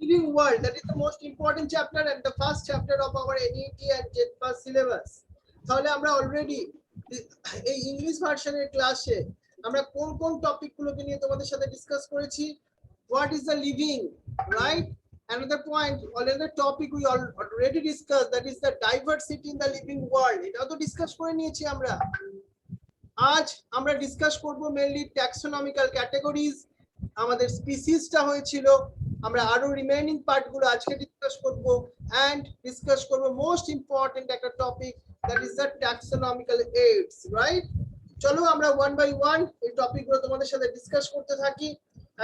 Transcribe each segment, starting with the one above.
living world, that is the most important chapter and the first chapter of our NET and JET syllabus. তাহলে আমরা already এই English ভার্সনের ক্লাসে আমরা কোন কোন টপিকগুলোকে নিয়ে তোমাদের সাথে ডিসকাস করেছি? What is the living, right? Another point, another topic we already discussed, that is the diversity in the living world. এটাও তো ডিসকাস করে নিয়েছি আমরা। আজ আমরা ডিসকাস করব মেইনলি ট্যাক্সোনমিক্যাল ক্যাটাগরিজ, আমাদের স্পিসিসটা হয়েছিল, আমরা আরো রিমেইনিং পার্টগুলো আজকে ডিসকাস করব এন্ড ডিসকাস করব মোস্ট ইম্পর্টেন্ট একটা topic, that is the taxonomical AIDS, right? চলো আমরা ওয়ান বাই ওয়ান এই টপিকগুলো তোমাদের সাথে ডিসকাস করতে থাকি।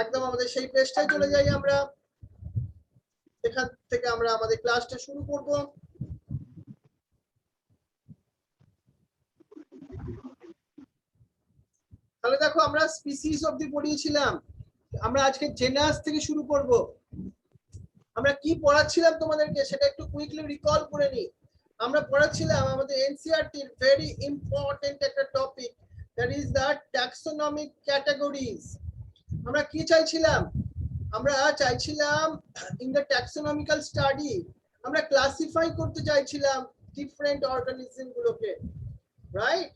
একদম আমাদের সেই পেজটায় চলে যাই আমরা, এখান থেকে আমরা আমাদের ক্লাসটা শুরু করব। তাহলে দেখো আমরা স্পিসিস অবধি পড়িয়েছিলাম, আমরা আজকে জেনাস থেকে শুরু করব। আমরা কি পড়াচ্ছিলাম তোমাদেরকে সেটা একটু কুইকলি রিকল করে নি। আমরা পড়াচ্ছিলাম আমাদের এনসিইআরটি এর ভেরি ইম্পর্টেন্ট একটা topic, that is the taxonomic categories. আমরা কি চাইছিলাম? আমরা চাইছিলাম ইন দ্য ট্যাক্সোনমিক্যাল স্টাডি আমরা ক্লাসিফাই করতে চাইছিলাম ডিফারেন্ট অর্গানিজম গুলোকে, right?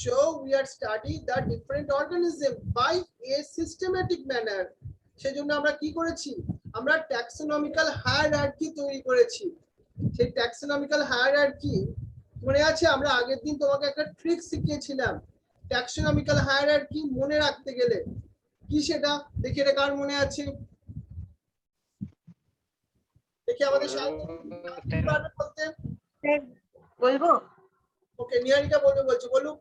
So we are studying the different organism by a systematic manner. সেজন্য আমরা কি করেছি? আমরা ট্যাক্সোনমিক্যাল হায়ারার্কি তৈরি করেছি। সেই ট্যাক্সোনমিক্যাল হায়ারার্কি মনে আছে? আমরা আগের দিন তোমাকে একটা ট্রিক শিখিয়েছিলাম ট্যাক্সোনমিক্যাল হায়ারার্কি মনে রাখতে গেলে। কি সেটা? দেখি এটা কার মনে আছে? দেখি আমাদের সাথে বলতে বলবো। ওকে, নিহারিকা বলবে, বলছি, বলুক।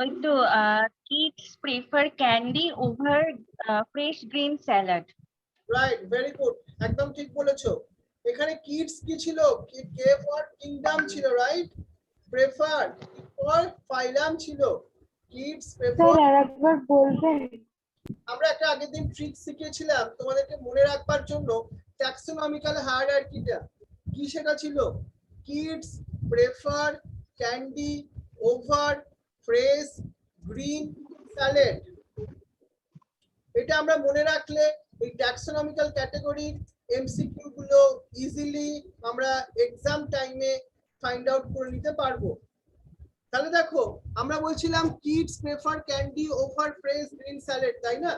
ওই তো kids prefer candy over fresh green salad. Right, very good, একদম ঠিক বলেছো। এখানে কিডস কি ছিল? কে ফর কিংডম ছিল, রাইট? প্রেফার ফর ফাইলাম ছিল। Kids prefer. স্যার আরেকবার বলবেন? আমরা একটা আগের দিন ট্রিক শিখিয়েছিলাম তোমাদেরকে মনে রাখবার জন্য ট্যাক্সোনমিক্যাল হায়ারার্কিটা কি সেটা ছিল? Kids prefer candy over fresh green salad. এটা আমরা মনে রাখলে এই ট্যাক্সোনমিক্যাল ক্যাটাগরির এমসিকিউ গুলো ইজিলি আমরা এক্সাম টাইমে ফাইন্ড আউট করে নিতে পারবো। তাহলে দেখো আমরা বলছিলাম kids prefer candy over fresh green salad, তাই না?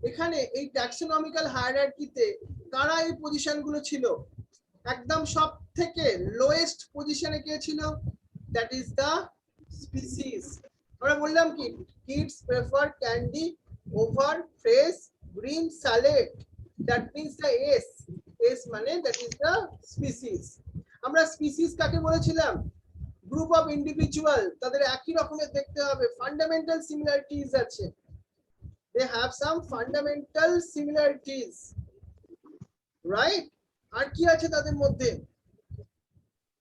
এখানে এই ট্যাক্সোনমিক্যাল হায়ারার্কিতে কারা এই পজিশন গুলো ছিল? একদম সব থেকে লোয়েস্ট পজিশনে কে ছিল? That is the species. আমরা বললাম কি kids prefer candy over fresh green salad, that means the S. S মানে দ্যাট ইজ দ্য স্পিসিস। আমরা স্পিসিস কাকে বলেছিলাম? গ্রুপ অফ ইন্ডিভিজুয়াল, তাদের একই রকমের দেখতে হবে, ফান্ডামেন্টাল সিমিলারিটিজ আছে, they have some fundamental similarities, right? আর কি আছে তাদের মধ্যে?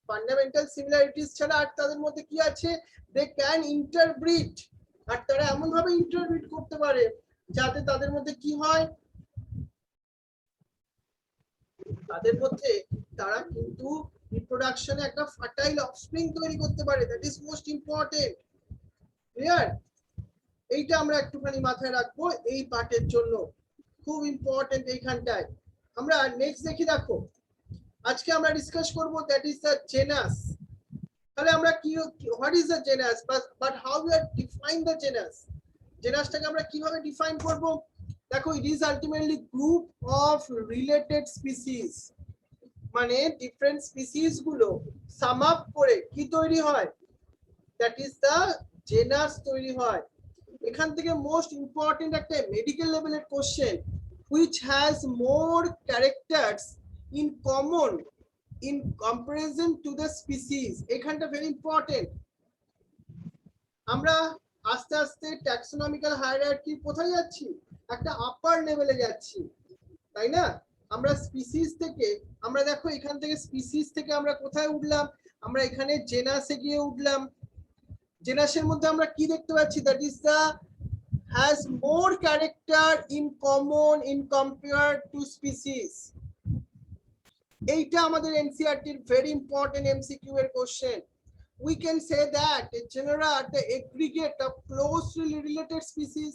ফান্ডামেন্টাল সিমিলারিটিজ ছাড়া আর তাদের মধ্যে কি আছে? দে ক্যান ইন্টারব্রিড, আর তারা এমন ভাবে ইন্টারব্রিড করতে পারে যাতে তাদের মধ্যে কি হয়? তাদের মধ্যে তারা কিন্তু রিপ্রোডাকশনে একটা ফার্টাইল অফস্প্রিং তৈরি করতে পারে। That is most important, clear? এইটা আমরা একটুখানি মাথায় রাখবো এই পার্টের জন্য, খুব ইম্পর্টেন্ট এইখানটায়। আমরা নেক্সট দেখি, দেখো আজকে আমরা ডিসকাস করব দ্যাট ইজ দ্য জেনাস। তাহলে আমরা কি, what is the genus, but how we are define the genus. জেনাসটাকে আমরা কিভাবে ডিফাইন করব? দেখো it is ultimately group of related species, মানে ডিফারেন্ট স্পিসিস গুলো সাম আপ করে কি তৈরি হয়? দ্যাট ইজ দ্য জেনাস তৈরি হয়। এখান থেকে মোস্ট ইম্পর্টেন্ট একটা মেডিকেল লেভেলের question, which has more characters in common in comparison to the species, এখানটা ভেরি ইম্পর্টেন্ট। আমরা আস্তে আস্তে ট্যাক্সোনমিক্যাল হায়ারার্কি কোথায় যাচ্ছি? একটা আপার লেভেলে যাচ্ছি, তাই না? আমরা স্পিসিস থেকে, আমরা দেখো এখান থেকে স্পিসিস থেকে আমরা কোথায় উঠলাম? আমরা এখানে জেনাসে গিয়ে উঠলাম। জেনাসের মধ্যে আমরা কি দেখতে পাচ্ছি? That is the has more character in common in compared to species. এইটা আমাদের এনসিইআরটি এর very important MCQ এর question. We can say that a genera are the aggregate of closely related species.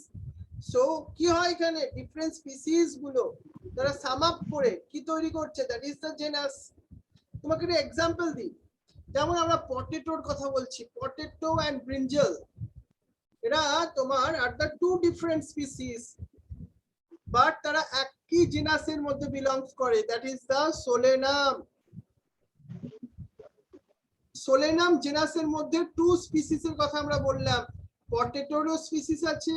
So কি হয় এখানে different species গুলো তারা সাম up করে কি তৈরি করছে, দ্যাট ইজ দ্য জেনাস। তোমাকে একটা এক্সাম্পল দিই, যেমন আমরা পটেটোর কথা বলছি, পটেটো এন্ড ব্রিঞ্জাল, এরা তোমার are the two different species, but তারা একই জেনাসের মধ্যে বিলংস করে, দ্যাট ইজ দ্য সোলেনাম। সোলেনাম জেনাসের মধ্যে টু স্পিসিসের কথা আমরা বললাম, পটেটোরও স্পিসিস আছে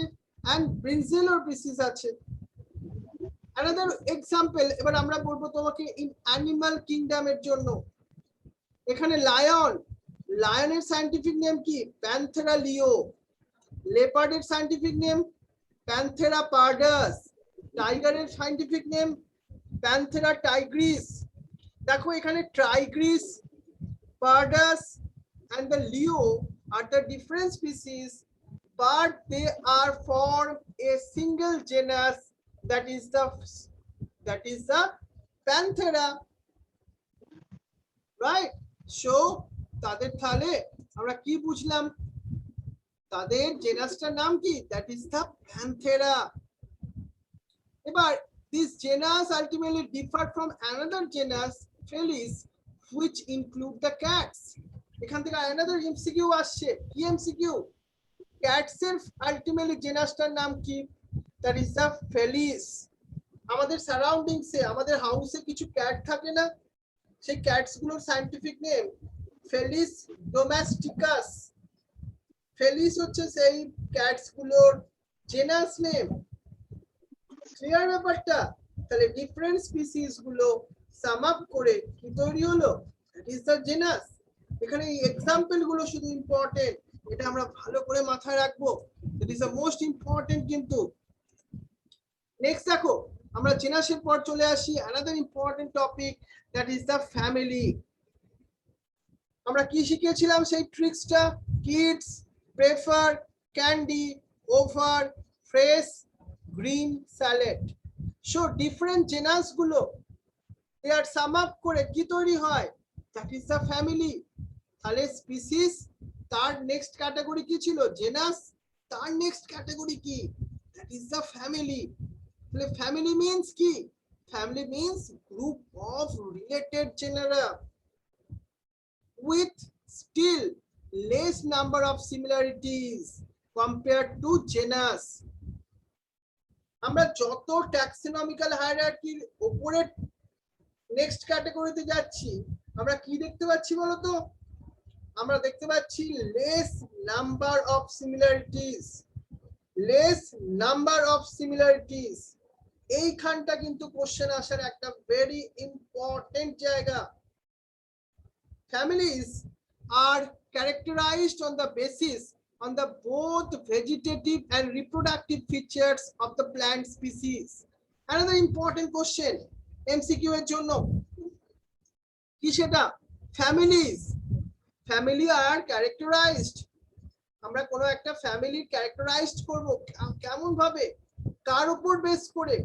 এন্ড ব্রিঞ্জালও স্পিসিস আছে। অ্যানাদার এক্সাম্পল এবার আমরা বলবো তোমাকে ইন অ্যানিমাল কিংডমের জন্য। এখানে লায়ন, লায়নের সায়েন্টিফিক নেম কি? প্যান্থেরা লিও। লেপার্ডের সায়েন্টিফিক নেম প্যান্থেরা পার্ডাস। টাইগারের সায়েন্টিফিক নেম প্যান্থেরা টাইগ্রিস। দেখো এখানে টাইগ্রিস, pardus and the leo are the different species, but they are form a single genus, that is the Panthera, right? So তাদের তাহলে আমরা কি বুঝলাম, তাদের জেনাসটার নাম কি? That is the Panthera. এবার this genus ultimately differed from another genus Felis, which include the cats. এখান থেকে another MCQ আসছে, কি MCQ? cats এর ultimately জেনাসটার নাম কি? that is the Felis. আমাদের সারাউন্ডিংস এ, আমাদের হাউসে কিছু ক্যাট থাকে না, সেই ক্যাটস গুলোর সায়েন্টিফিক নেম ফেলিস ডোমেস্টিকাস। ফেলিস হচ্ছে সেই ক্যাটস গুলোর জেনাস নেম। ক্লিয়ার ব্যাপারটা? তাহলে ডিফারেন্ট স্পিসিস গুলো সাম আপ করে কি তৈরি হলো? That is the genus. এখানে এই এক্সাম্পল গুলো শুধু ইম্পর্টেন্ট, এটা আমরা ভালো করে মাথায় রাখবো, that is the most important. কিন্তু নেক্সট দেখো, আমরা জেনাসের পর চলে আসি another important topic, that is the family. আমরা কি শিখেছিলাম সেই ট্রিক্সটা? Kids prefer candy over fresh green salad. So different genus গুলো they are sum up করে কি তৈরি হয়? that is the family. তাহলে স্পিসিস, তার নেক্সট ক্যাটাগরি কি ছিল? জেনাস। তার নেক্সট ক্যাটাগরি কি? that is the family. তাহলে ফ্যামিলি মিন্স কি? Family means group of related genera with still less number of similarities compared to genus. আমরা যত ট্যাক্সোনমিক্যাল হায়ারার্কির উপরে নেক্সট ক্যাটাগরিতে যাচ্ছি, আমরা কি দেখতে পাচ্ছি বলতো? আমরা দেখতে পাচ্ছি less number of similarities, less number of similarities. এইখানটা কিন্তু কোশ্চেন আসার একটা ভেরি ইম্পর্টেন্ট জায়গা। Families are characterized on the basis on the both vegetative and reproductive features of the plant species. Another important question MCQ এর জন্য কি সেটা? families, family are characterized, আমরা কোন একটা ফ্যামিলি ক্যারেক্টারাইজড করব কেমন ভাবে? কার উপর বেস করে?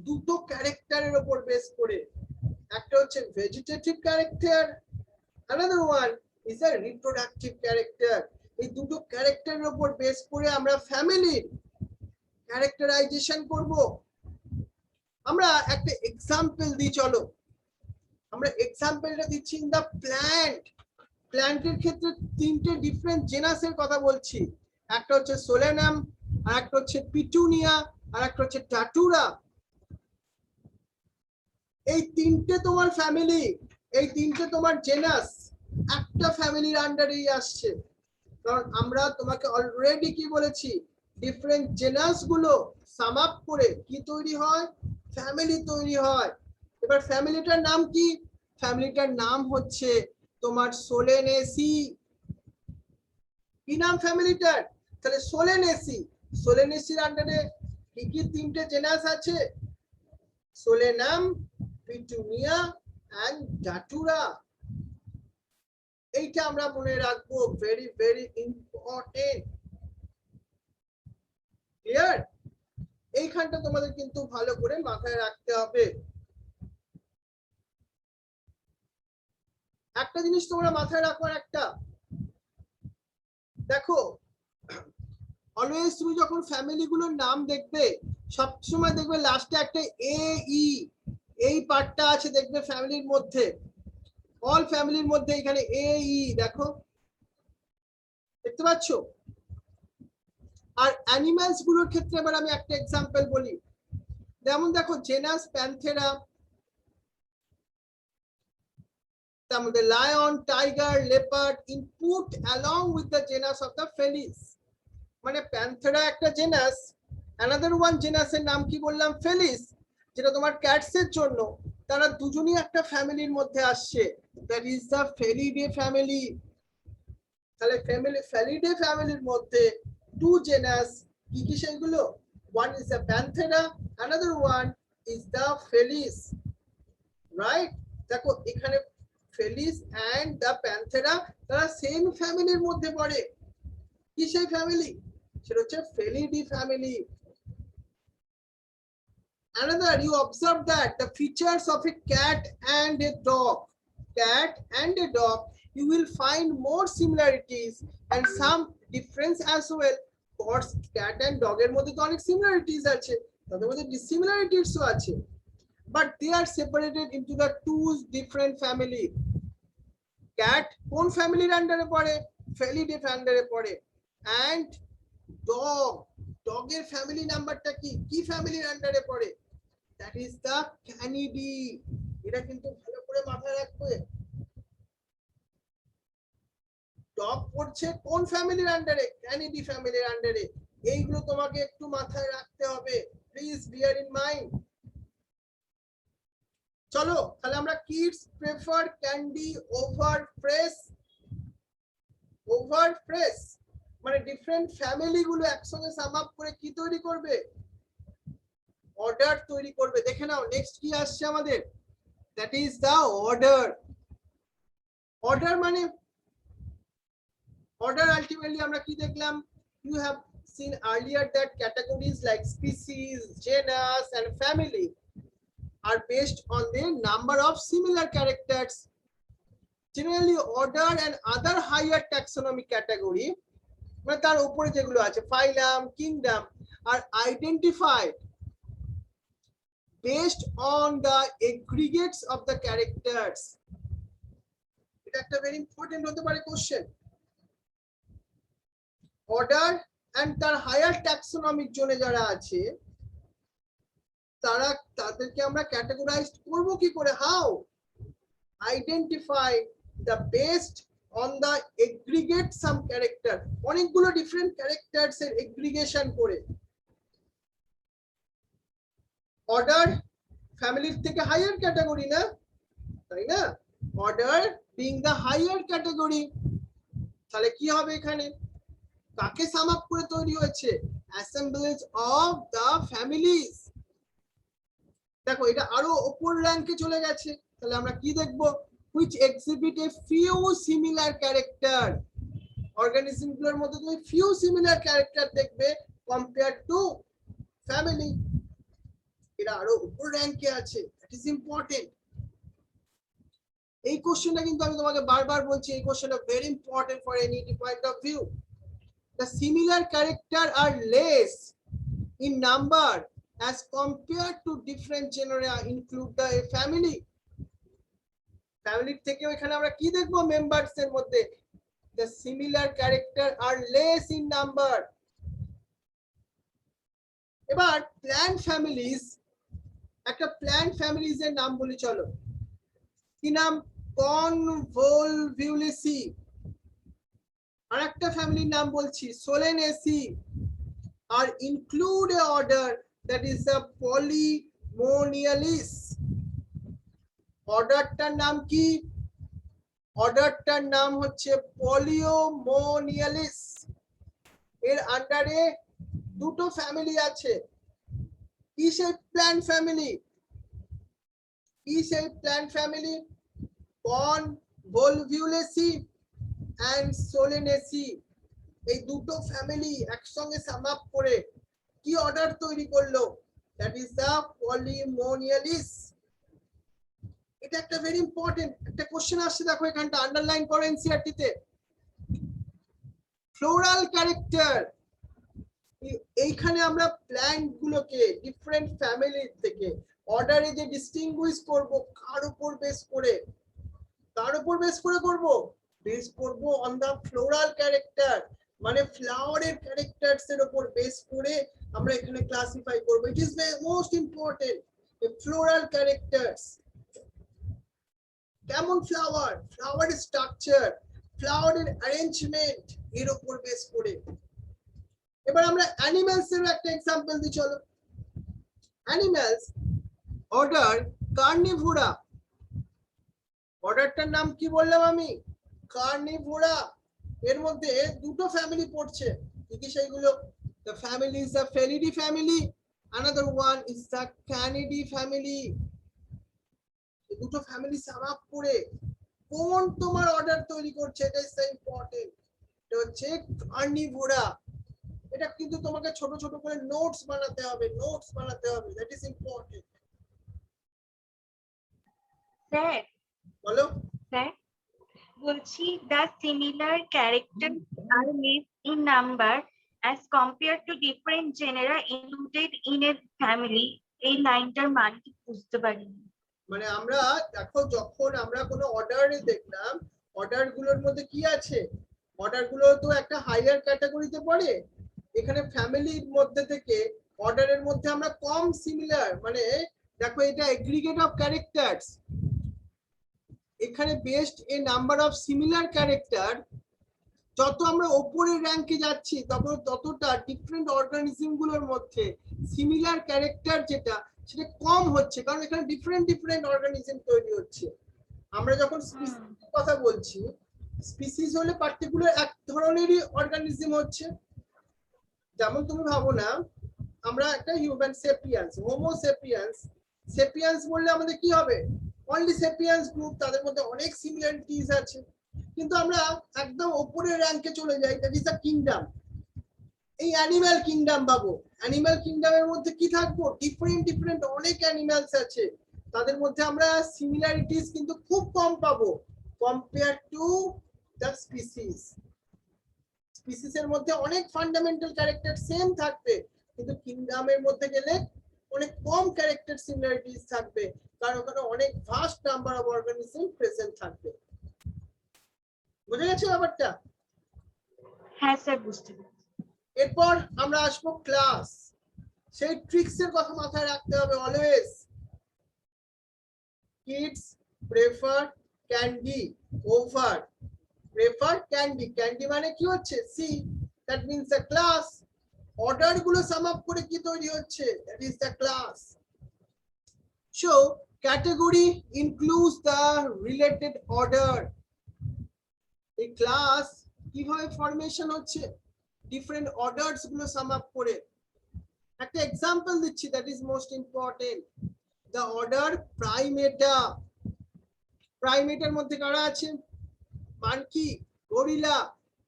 দুটো ক্যারেক্টারের উপর বেস করে। একটা হচ্ছে vegetative character, another one is a reproductive character. এই দুটো ক্যারেক্টারের উপর বেস করে আমরা ফ্যামিলির ক্যারেক্টারাইজেশন করব। আমরা একটা এক্সাম্পল দিই, চলো আমরা এক্সাম্পলটা দিচ্ছি ইন দা প্ল্যান্ট। প্ল্যান্টের ক্ষেত্রে তিনটে ডিফারেন্ট জেনাসের কথা বলছি, একটা হচ্ছে সোলেনাম, আর একটা হচ্ছে পিটুনিয়া, আর একটা হচ্ছে টাটুরা। এই তিনটে তোমার ফ্যামিলি, এই তিনটে তোমার জেনাস একটা ফ্যামিলির আন্ডারেই আসছে। কারণ আমরা তোমাকে অলরেডি কি বলেছি, ডিফারেন্ট জেনাস গুলো সাম আপ করে কি তৈরি হয়? ফ্যামিলি তৈরি হয়। এবার ফ্যামিলিটার নাম কি? ফ্যামিলিটার নাম হচ্ছে তোমার সোলেনেসি। কি নাম ফ্যামিলিটার? তাহলে সোলেনেসি। সোলেনেসির আন্ডারে কি কি তিনটে জেনাস আছে? সোলেনাম, পিটুনিয়া এন্ড ডাটুরা। এইটা আমরা মনে রাখবো, ভেরি ভেরি ইম্পর্টেন্ট। ক্লিয়ার? এইখানটা তোমাদের কিন্তু ভালো করে মাথায় রাখতে হবে। একটা জিনিস তোমরা মাথায় রাখো, একটা দেখো অলওয়েজ তুমি যখন ফ্যামিলি গুলোর নাম দেখবে সবসময় দেখবে লাস্টে একটা এ ই এই পার্টটা আছে দেখবে ফ্যামিলির মধ্যে, অল ফ্যামিলির মধ্যে এখানে এ ই দেখো, দেখতে পাচ্ছ? আর অ্যানিমালস গুলোর ক্ষেত্রে এবার আমি একটা এক্সাম্পল বলি, যেমন দেখো জেনাস প্যান্থেরা, তার মধ্যে lion, tiger, leopard input along with the genus of the ফেলিস। মানে প্যান্থেরা একটা জেনাস, অ্যানাদার ওয়ান জেনাসের নাম কি বললাম, ফেলিস, যেটা তোমার ক্যাটস এর জন্য, তারা দুজনই একটা ফ্যামিলির মধ্যে আসছে, দ্যাট ইজ দ্য ফেলিডে ফ্যামিলি। তাহলে ফেলিডে ফ্যামিলির মধ্যে টু জেনাস, কি কি সেগুলো? ওয়ান ইজ দ্য প্যান্থেরা, অ্যানাদার ওয়ান ইজ দ্য ফেলিস, রাইট? দেখো এখানে ফেলিস এন্ড দ্য প্যান্থেরা তারা সেম ফ্যামিলির মধ্যে পড়ে। কি সেই ফ্যামিলি? সেটা হচ্ছে ফেলিডি family. Another, you observe that the features of a cat and a dog, you will find more similarities and some difference as well. Course, cat and dog এর মধ্যে তো অনেক similarities আছে, তাদের মধ্যে dissimilarities ও আছে, but they are separated into the two different family. Cat কোন ফ্যামিলির আন্ডারে পড়ে? ফেলিডে আন্ডারে পড়ে। and dog এর ফ্যামিলি নাম্বারটা কি? কি ফ্যামিলির আন্ডারে পড়ে? that is the Canidae. এটা কিন্তু ভালো করে মাথায় রাখবে। ডগ পড়ছে কোন ফ্যামিলির আন্ডারে? ক্যানিডি ফ্যামিলির আন্ডারে। এইগুলো তোমাকে একটু মাথায় রাখতে হবে, প্লিজ বিয়ার ইন মাইন্ড। চলো তাহলে আমরা kids prefer candy over fresh. মানে ডিফারেন্ট ফ্যামিলি গুলো একসঙ্গে সাম আপ করে কি তৈরি করবে? অর্ডার তৈরি করবে। দেখে নাও নেক্সট কি আসছে আমাদের, that is the order. Order মানে order ultimately আমরা কি দেখলাম? You have seen earlier that categories like species, genus and family are based on the number of similar characters. Generally order and other higher taxonomic category, মানে তার উপরে যেগুলো আছে phylum, kingdom, are identified based on the aggregates of the characters. এটা একটা very important হতে পারে question. Order and তার হায়ার ট্যাক্সোনমিক জোনে যারা আছে তাদেরকে আমরা ক্যাটাগরাইজ করব কি করে? How? Identify the best on the aggregate some character, অনেকগুলো ডিফারেন্ট ক্যারেক্টারস এর এগ্রিগেশন করে। অর্ডার ফ্যামিলির থেকে হায়ার ক্যাটাগরি না, তাই না? Order being the higher category, তাহলে কি হবে এখানে? কাকে সাম আপ করে তৈরি হয়েছে? অ্যাসেম্বলেজ অফ দ্য ফ্যামিলিজ। দেখো এটা আরো উপর র্যাঙ্কে চলে গেছে, তাহলে আমরা কি দেখব? which exhibit a few similar character. Organism গুলোর মধ্যে তুমি few similar character দেখবে compared to family, এটা আরো উপর র্যাঙ্কে আছে। That is important. এই কোশ্চেনটা কিন্তু আমি তোমাকে বারবার বলছি, এই কোশ্চেনটা very important for any point of view. The similar character are less in number as compared to different genera include the family. Family থেকে এখানে আমরা কি দেখবো? মেম্বারস এর মধ্যে the similar character are less in number. এবার plant families, একটা plant families এর নাম বলি চলো। কি নাম? কনভলভিউলেসি। আর একটা ফ্যামিলির নাম বলছি সোলেনেসি, আর include a order that is the পলিমোনিয়ালিস। অর্ডারটার নাম কি? অর্ডারটার নাম হচ্ছে পলিমোনিয়ালিস। এর আন্ডারে দুটো ফ্যামিলি আছে। কি সেই প্ল্যান্ট ফ্যামিলি? কি সেই প্ল্যান্ট ফ্যামিলি? কনভলভিউলেসি and Solanaceae, এই দুটো ফ্যামিলি একসঙ্গে সাম আপ করে কি অর্ডার তৈরি করলো? দ্যাট ইজ দ্য পলিমোনিয়ালিস। এটা একটা ভেরি ইম্পর্টেন্ট একটা কোশ্চেন আসছে, দেখো এখানটা আন্ডারলাইন করো এনসিইআরটি তে। ফ্লোরাল ক্যারেক্টার এইখানে আমরা প্ল্যান্ট গুলোকে ডিফারেন্ট ফ্যামিলি থেকে অর্ডারে যে ডিস্টিংগুইশ করব কার উপর বেস করে করব বেস করব অন দা ফ্লোরাল ক্যারেক্টার মানে ফ্লাওয়ারের ক্যারেক্টারস এর উপর বেস করে আমরা এখানে ক্লাসিফাই করব it is most important floral characters কেমন ফ্লাওয়ারের স্ট্রাকচার ফ্লাওয়ারের অ্যারেঞ্জমেন্ট এর উপর বেস করে এবার আমরা অ্যানিমালস এর একটা एग्जांपल দিই চলো অ্যানিমালস অর্ডার কার্নিভোরা অর্ডারটার নাম কি বললাম আমি কার্নিভোরা এর মধ্যে দুটো ফ্যামিলি পড়ছে কি কি সেইগুলো the family is the Felidae family another one is the Canidae family এই দুটো ফ্যামিলি সাম আপ করে কোন তোমার অর্ডার তৈরি করছে এটা ইজ ইম্পর্টেন্ট এটা হচ্ছে কার্নিভোরা এটা কিন্তু তোমাকে ছোট ছোট করে নোটস বানাতে হবে দ্যাট ইজ ইম্পর্টেন্ট স্যার বলো স্যার বলছি the similar characters are less in number as compared to different genera included in a family এই লাইনটার মানে কি বুঝতে পারিনি মানে আমরা দেখো যখন আমরা কোনো অর্ডারে দেখলাম অর্ডার গুলোর মধ্যে কি আছে অর্ডার গুলো তো একটা হাইয়ার ক্যাটাগরিতে পড়ে এখানে ফ্যামিলির মধ্যে থেকে অর্ডারের মধ্যে আমরা কম সিমিলার মানে দেখো এটা এগ্রিগেট অফ ক্যারেক্টারস এখানে based A number of similar character যত আমরা উপরের র‍্যাঙ্কে যাচ্ছি ততটা ডিফারেন্ট অর্গানিজম গুলোর মধ্যে সিমিলার ক্যারেক্টার যেটা সেটা কম হচ্ছে কারণ এখানে ডিফারেন্ট অর্গানিজম তৈরি হচ্ছে আমরা যখন স্পিসিস কথা বলছি স্পিসিস হলে পার্টিকুলার এক ধরনেরই অর্গানিজম হচ্ছে যেমন তুমি ভাবো না আমরা একটা হিউম্যান সেপিয়েন্স হোমো সেপিয়েন্স বললে আমাদের কি হবে অনলি সেপিয়েন্স গ্রুপ তাদের মধ্যে অনেক সিমিলারিটিস আছে কিন্তু আমরা একদম উপরের র‍্যাঙ্কে চলে যাই দ্যাট ইজ আ কিংডম এই অ্যানিমাল কিংডম পাবো অ্যানিমাল কিংডমের মধ্যে কি থাকবো ডিফারেন্ট অনেক অ্যানিমালস আছে তাদের মধ্যে আমরা সিমিলারিটিস কিন্তু খুব কম পাবো কম্পেয়ার টু দ্য স্পিসিসের মধ্যে অনেক ফান্ডামেন্টাল ক্যারেক্টার সেম থাকবে কিন্তু কিংডমের মধ্যে গেলে অনেক কম ক্যারেক্টার সিমিলারিটিস থাকবে কারণ ওখানে অনেক vast number of organism present থাকবে বুঝে গেছো ব্যাপারটা হ্যাঁ স্যার বুঝতে পেরেছি এরপর আমরা আসবো ক্লাস সেই ট্রিক্স এর কথা মাথায় রাখতে হবে always kids prefer candy over prefer candy মানে কি হচ্ছে see that means the class order গুলো সাম আপ করে কি তৈরি হচ্ছে that is the class so category includes the related order এই ক্লাস কিভাবে ফরমেশন হচ্ছে ডিফারেন্ট অর্ডারস গুলো সাম আপ করে একটা एग्जांपल দিচ্ছি that is most important the order প্রাইমেটার মধ্যে কারা আছে monkey gorilla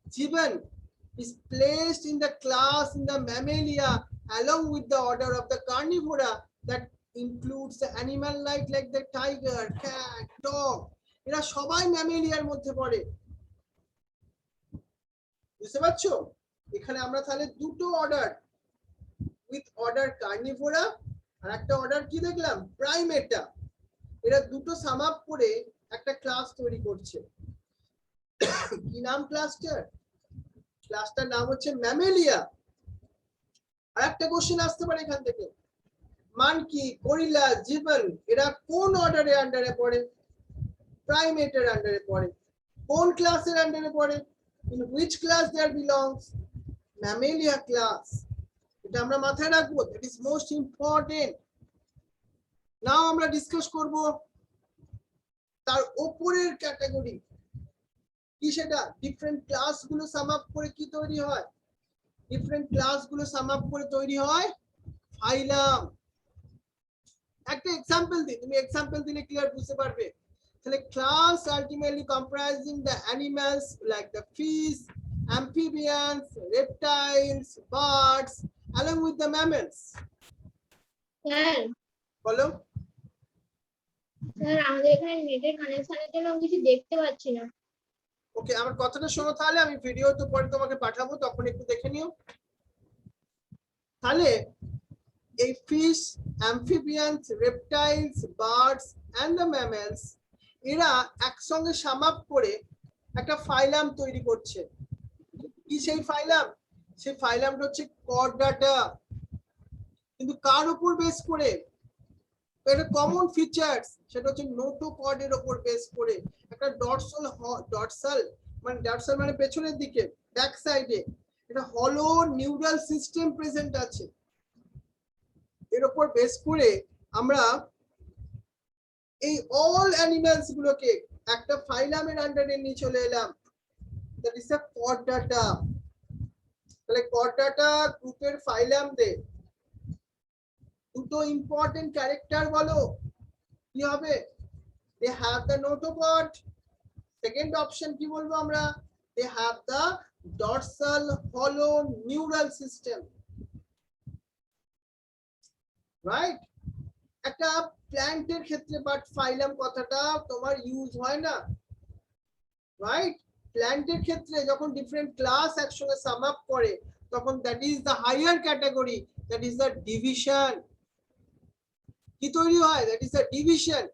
gibbon is placed in the class in the mammalia along with the order of the carnivora that includes the animal like the tiger cat dog এরা সবাই ম্যামেলিয়ার মধ্যে পড়ে বুঝতে পারছো এখানে আমরা তাহলে দুটো অর্ডার উইথ অর্ডার কার্নিভোরা আর একটা অর্ডার কি দেখলাম প্রাইমেটা এরা দুটো সাম আপ করে একটা ক্লাস তৈরি করছে কি নাম ক্লাসটার নাম হচ্ছে ম্যামেলিয়া আর একটা কোশ্চেন আসতে পারে এখান থেকে মানকি গরিলা জিবন এরা কোন অর্ডারের আন্ডারে পড়ে প্রাইমেটের আন্ডারে পড়ে কোন ক্লাসের আন্ডারে পড়ে in which class they belongs mammalia class এটা আমরা মাথায় রাখবো that is most important নাও আমরা ডিসকাস করব তার উপরের ক্যাটাগরি কি সেটা ডিফারেন্ট ক্লাস গুলো সাম আপ করে কি তৈরি হয় ডিফারেন্ট ক্লাস গুলো সাম আপ করে তৈরি হয় ফাইলাম একটা एग्जांपल দিই তুমি एग्जांपल দিলে ক্লিয়ার বুঝতে পারবে তাহলে class ultimately comprising the animals like the fish amphibians reptiles birds along with the mammals sir বলো স্যার আমাদের এখানে নেটের কানেকশনের জন্য আমি কিছু দেখতে পাচ্ছি না ওকে আমার কথাটা শোনো তাহলে আমি ভিডিও তো পরে তোমাকে পাঠাবো তখন একটু দেখে নিও তাহলে এই fish, amphibians, reptiles, birds and the mammals এরা একসঙ্গে সাম আপ করে একটা ফাইলাম তৈরি করছে। কি সেই ফাইলাম? সেই ফাইলামটা হচ্ছে কর্ডাটা। কিন্তু কার উপর বেস করে? এটা কমন ফিচার্স, সেটা হচ্ছে নোটোকর্ডের উপর বেস করে। একটা ডরসাল মানে পেছনের দিকে, ব্যাক সাইডে এটা হলো নিউরাল সিস্টেম প্রেজেন্ট আছে। এর উপর বেস করে আমরা এই অল অ্যানিমালস গুলোকে একটা ফাইলামের আন্ডারে নিয়ে চলে এলাম। That is a chordata. তাহলে কর্ডাটা গ্রুপের ফাইলাম দে দুটো ইম্পর্টেন্ট ক্যারেক্টার বলো কি হবে? they have the notochord. Second option কি বলবো আমরা? they have the dorsal hollow neural system, right? একটা প্ল্যান্টের ক্ষেত্রে বাট ফাইলাম কথাটা তোমার ইউজ হয় না, রাইট? প্ল্যান্টের ক্ষেত্রে যখন ডিফারেন্ট ক্লাস একসঙ্গে সাম আপ করে তখন that is the higher category, that is the division. কি তৈরি হয়? That is the division.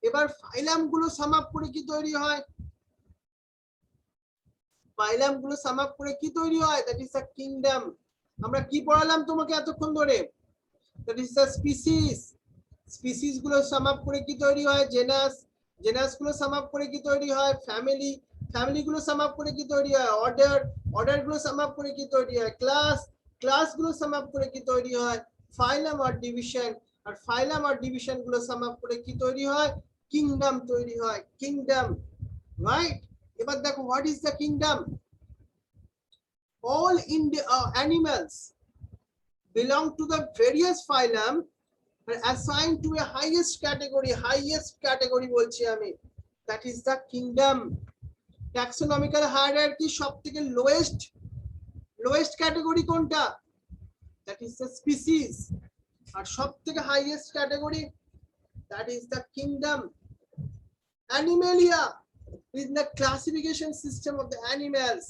এবার ফাইলাম গুলো সাম আপ করে কি তৈরি হয়? ফাইলাম গুলো সাম আপ করে কি তৈরি হয়? That is the kingdom. আমরা কি পড়ালাম তোমাকে এতক্ষণ ধরে? That is the species. Species গুলো সাম আপ করে কি তৈরি হয়? জেনাস। জেনাস গুলো সাম আপ করে কি তৈরি হয়? ফ্যামিলি। ফ্যামিলি গুলো সাম আপ করে কি তৈরি হয়? অর্ডার। অর্ডার গুলো সাম আপ করে কি তৈরি হয়? ক্লাস। ক্লাস গুলো সাম আপ করে কি তৈরি হয়? ফাইলাম আর ডিভিশন। আর ফাইলাম আর ডিভিশন গুলো সাম আপ করে কি তৈরি হয়? কিংডম তৈরি হয়। Kingdom, right? এবার দেখো, what is the kingdom? all animals belong to the various phylum are assigned to a highest category bolchi ami, that is the kingdom. Taxonomical hierarchy সবথেকে lowest category কোনটা? that is the species. আর সবথেকে highest category, that is the kingdom. Animalia is the classification system of the animals.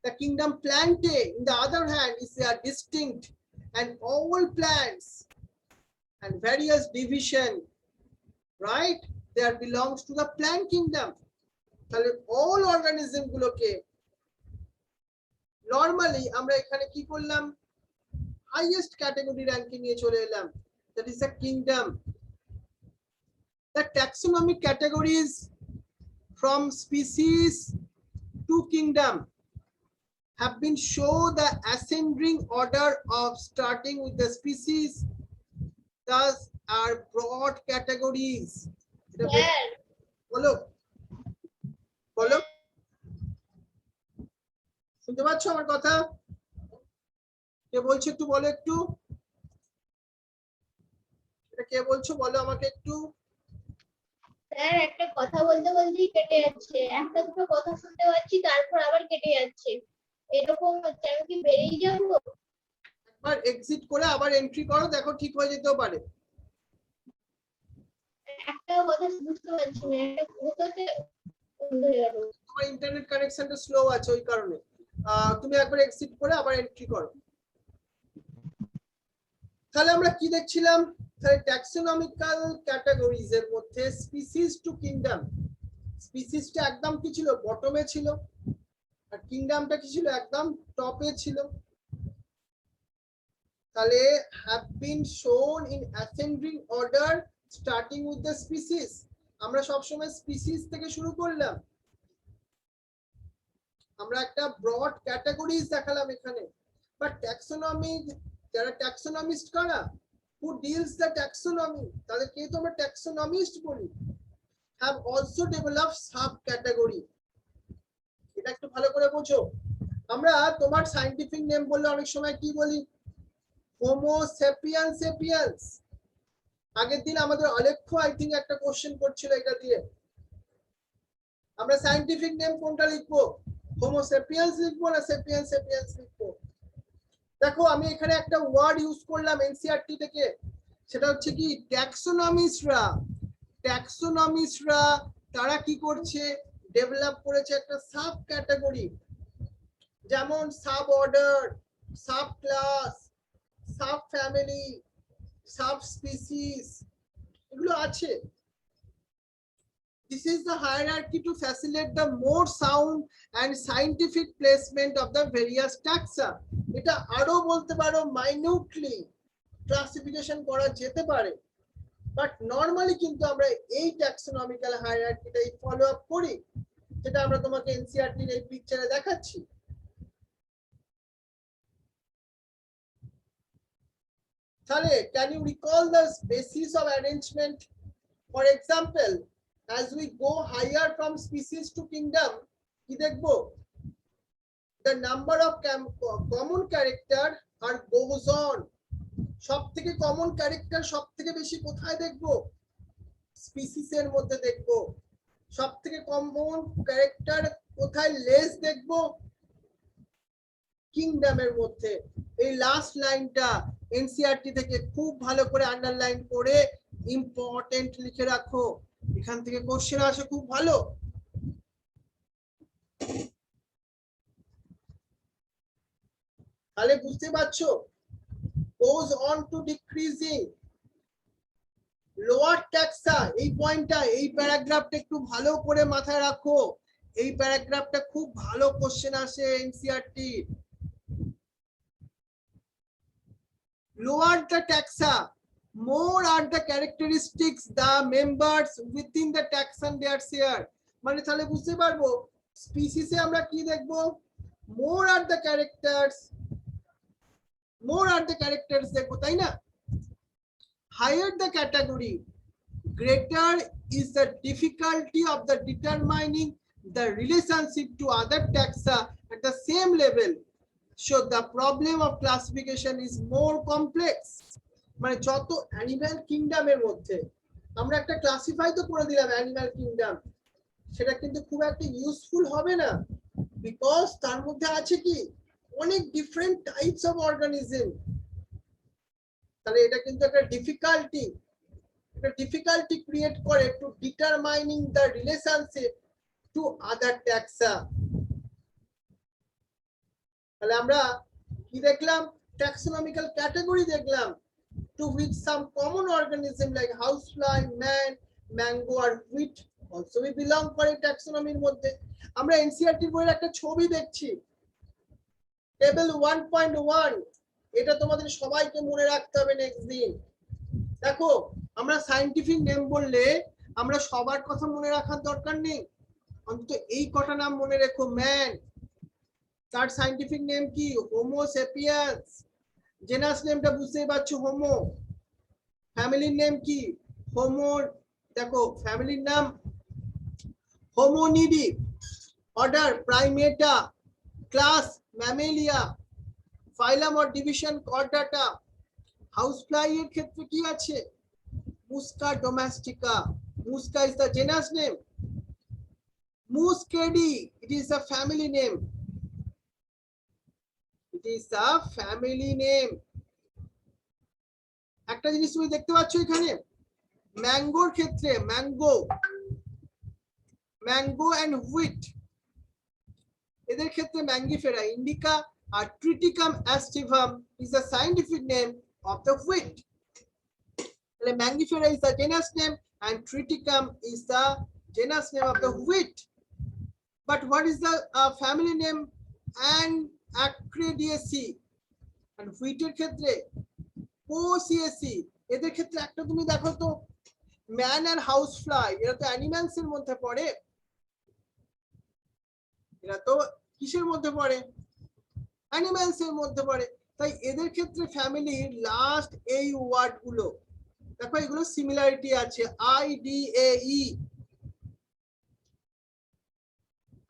The kingdom Plantae, in the other hand, is distinct, and all plants and various division, right? There belongs to the plant kingdom. All organism guloke normally আমরা এখানে কি করলাম? highest category ranking নিয়ে চলে এলাম, that is the kingdom. The taxonomic categories from species to kingdom have been show the ascending order of starting with the species, thus are broad categories. বলো বলো, শুনতে পাচ্ছ আমার কথা? কে বলছো একটু বলো, একটু এটা কে বলছো বলো আমাকে একটু। স্যার একটা কথা বলতে বলতেই কেটে যাচ্ছে, একটা দুটো কথা শুনতে পাচ্ছি তারপর আবার কেটে যাচ্ছে, এরকম হচ্ছে। আমি কি বেরিয়ে যাবো? একবার এক্সিট করে আবার এন্ট্রি করো, দেখো ঠিক হয়ে যেতেও পারে। একটা কথা বুঝতে পারছি না, একটা কোথাতে বন্ধ হয়ে গেল। তোমার ইন্টারনেট কানেকশনটা স্লো আছে ওই কারণে। তুমি একবার এক্সিট করে আবার এন্ট্রি করো। তাহলে আমরা কি দেখছিলাম? তাহলে ট্যাক্সোনমিক্যাল ক্যাটাগরিজ এর মধ্যে স্পিসিস টু কিংডম, স্পিসিসটা একদম কি ছিল? বটমে ছিল, আর কিংডমটা কি ছিল? একদম টপে ছিল। তাহলে have been shown in ascending order starting with the species. আমরা সব সময় স্পিসিস থেকে শুরু করলাম, আমরা একটা ব্রড ক্যাটাগরিজ দেখালাম এখানে। বাট ট্যাক্সোনমি, যারা ট্যাক্সোনমিস্ট কারা? who deals the taxonomy, তাদেরকে তো আমরা ট্যাক্সোনমিস্ট বলি, have also developed sub category। এটা একটু ভালো করে বোঝো। আমরা তোমার সায়েন্টিফিক নেম বললে অনেক সময় কি বলি? হোমো সেপিয়ান্স সেপিয়ান্স। আগের দিন আমাদের আলেখ্য আই থিঙ্ক একটা কোশ্চেন করছিল এটা দিয়ে, আমরা সায়েন্টিফিক নেম কোনটা লিখবো? হোমো সেপিয়ান্স লিখবো না সেপিয়ান্স সেপিয়ান্স লিখবো? দেখো আমি এখানে একটা ওয়ার্ড ইউজ করলাম এনসিইআরটি থেকে, সেটা হচ্ছে কি ট্যাক্সোনমিস্টরা। ট্যাক্সোনমিস্টরা তারা কি করছে? ডেভেলপ করেছে একটা সাব ক্যাটাগরি। যেমন sub order, sub class, sub family, sub species, এগুলো আছে। This is the hierarchy to facilitate the more sound and scientific placement of the various taxa. এটা আরো বলতে পারো minutely ক্লাসিফিকেশন করা যেতে পারে, বাট নরমালি কিন্তু আমরা এই ট্যাক্সোনমিক্যাল হায়ারার্কিটাই ফলো আপ করি, যেটা আমরা তোমাকে এনসিইআরটি এর এই পিকচারে দেখাচ্ছি। তাহলে can you recall the basis of arrangement? For example, as we go higher from species to kingdom, কি দেখবো? The number of common character are goes on. সব থেকে কমন ক্যারেক্টার সব থেকে বেশি কোথায় দেখবো? স্পিসিস এর মধ্যে দেখবো। সব থেকে কমন ক্যারেক্টার কোথায় লেস দেখবো? কিংডমের মধ্যে। এই লাস্ট লাইনটা এনসিইআরটি থেকে খুব ভালো করে আন্ডারলাইন করে ইম্পর্টেন্ট লিখে রাখো, এখান থেকে কোশ্চেন আসে খুব ভালো। তাহলে বুঝতে পারছো, goes on to decreasing lower taxa। এই পয়েন্টটা, এই প্যারাগ্রাফটা একটু ভালো করে মাথায় রাখো, এই প্যারাগ্রাফটা খুব ভালো কোশ্চেন আসে NCERT. lower the taxa, more are the characteristics the members within the taxon they are share। মানে তাহলে বুঝতে পারবো স্পিসিসে আমরা কি দেখবো? more are the characters, more are the characters দেখবো, তাই না? higher the category, greater is the difficulty of the determining the relationship to other taxa at the same level, so the problem of classification is more complex। মানে যত animal কিংডমের মধ্যে আমরা একটা classify তো করে দিলাম অ্যানিমাল কিংডম, সেটা কিন্তু খুব একটা ইউজফুল হবে না, বিকজ তার মধ্যে আছে কি অনেক ডিফারেন্ট টাইপস অফ অর্গানিজম। তাহলে এটা কিন্তু একটা ডিফিকাল্টি ক্রিয়েট করে to determining the relationship to other taxa. তাহলে আমরা কি দেখলাম? ট্যাক্সোনমিক্যাল ক্যাটাগরি দেখলাম, to which some common organism like housefly, man, mango or wheat also we belong করে ট্যাক্সোনমির মধ্যে। আমরা এনসিইআরটি বইয়ের একটা ছবি দেখছি, টেবিল 1.1, এটা তোমাদের সবাইকে মনে রাখতে হবে নেক্সট দিন। দেখো আমরা সায়েন্টিফিক নেম বললে আমরা সবার কথা মনে রাখার দরকার নেই, অন্তত এই কটা নাম মনে রেখো। ম্যান, তার সায়েন্টিফিক নেম কি? Homo sapiens. জেনাস নেমটা বুঝতেই পারছো, হোমো। ফ্যামিলির নেম কি? হোমো। দেখো ফ্যামিলির নাম হোমোনিডি, অর্ডার প্রাইমেটা, ক্লাস ম্যামেলিয়া, ফাইলাম অর ডিভিশন কর্ডাটা। হাউসফ্লাই এর ক্ষেত্রে কি আছে? মুস্কা ডোমেস্টিকা। মুস্কা ইজ দ্য জেনাস নেম। মুস্কেডি, it is a family name. It is a family name. একটা জিনিস তুমি দেখতে পাচ্ছ এখানে, ম্যাঙ্গোর ক্ষেত্রে ম্যাঙ্গো এন্ড হুইট, এদের ক্ষেত্রে ম্যাঙ্গিফেরা ইন্ডিকা আর ট্রিটিকাম অ্যাস্টিভাম is the scientific name of the wheat. তাহলে ম্যাঙ্গিফেরা is the genus name and triticum is the genus name of the wheat. But what is the family name? And Acridiaceae। and wheat এর ক্ষেত্রে Poaceae। এদের ক্ষেত্রে একটা তুমি দেখো তো, ম্যান আর হাউস ফ্লাই, এরা তো অ্যানিমালস এর মধ্যে পড়ে, এরা তো কিসের মধ্যে পড়ে? অ্যানিমালস এর মধ্যে পড়ে। তাই এদের ক্ষেত্রে ফ্যামিলির লাস্ট এই ওয়ার্ড গুলো দেখো, এগুলো সিমিলারিটি আছে, IDAE।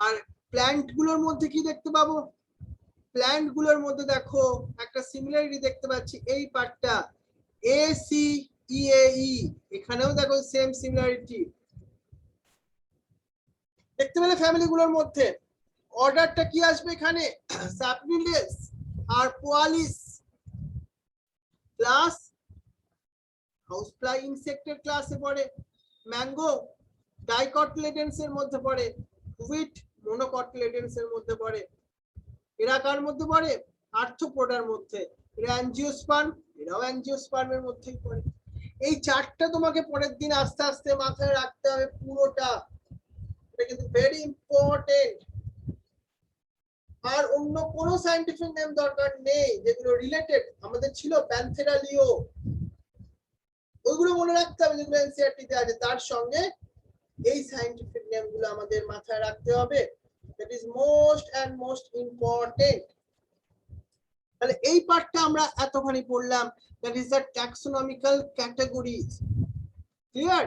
আর প্ল্যান্ট গুলোর মধ্যে কি দেখতে পাবো? প্ল্যান্ট গুলোর মধ্যে দেখো একটা সিমিলারিটি দেখতে পাচ্ছি, এই পার্টটা ACEAE, এখানেও দেখো সেম সিমিলারিটি দেখতে পেলে ফ্যামিলি গুলোর মধ্যে। অর্ডারটা কি আসবে এখানে? সাপনিলেস আর পোয়ালিস ক্লাস, হাউসফ্লাই ইনসেক্টের ক্লাসে পড়ে। ম্যাঙ্গো ডাইকটলেডেন্স এর মধ্যে পড়ে। হুইট মনোকটলেডেন্স এর মধ্যে পড়ে। এরা কার মধ্যে পড়ে? আর্থ্রোপোডার মধ্যে। এরা অ্যাঞ্জিওস্পার্ম, এরাও অ্যাঞ্জিওস্পার্মের মধ্যেই পড়ে। এই চারটা তোমাকে পরের দিন আস্তে আস্তে মাথায় রাখতে হবে পুরোটা, এটা কিন্তু ভেরি ইম্পর্টেন্ট। আর অন্য কোনো সায়েন্টিফিক নেম দরকার নেই, যেগুলো রিলেটেড আমাদের ছিল প্যান্থেরা লিও, ওইগুলো মনে রাখতে হবে যেগুলো এনসিইআরটি তে আছে, তার সঙ্গে এই সায়েন্টিফিক নেম গুলো আমাদের মাথায় রাখতে হবে। That is most and most important. তাহলে এই পার্টটা আমরা এতখানি পড়লাম, that is the taxonomical categories. Clear?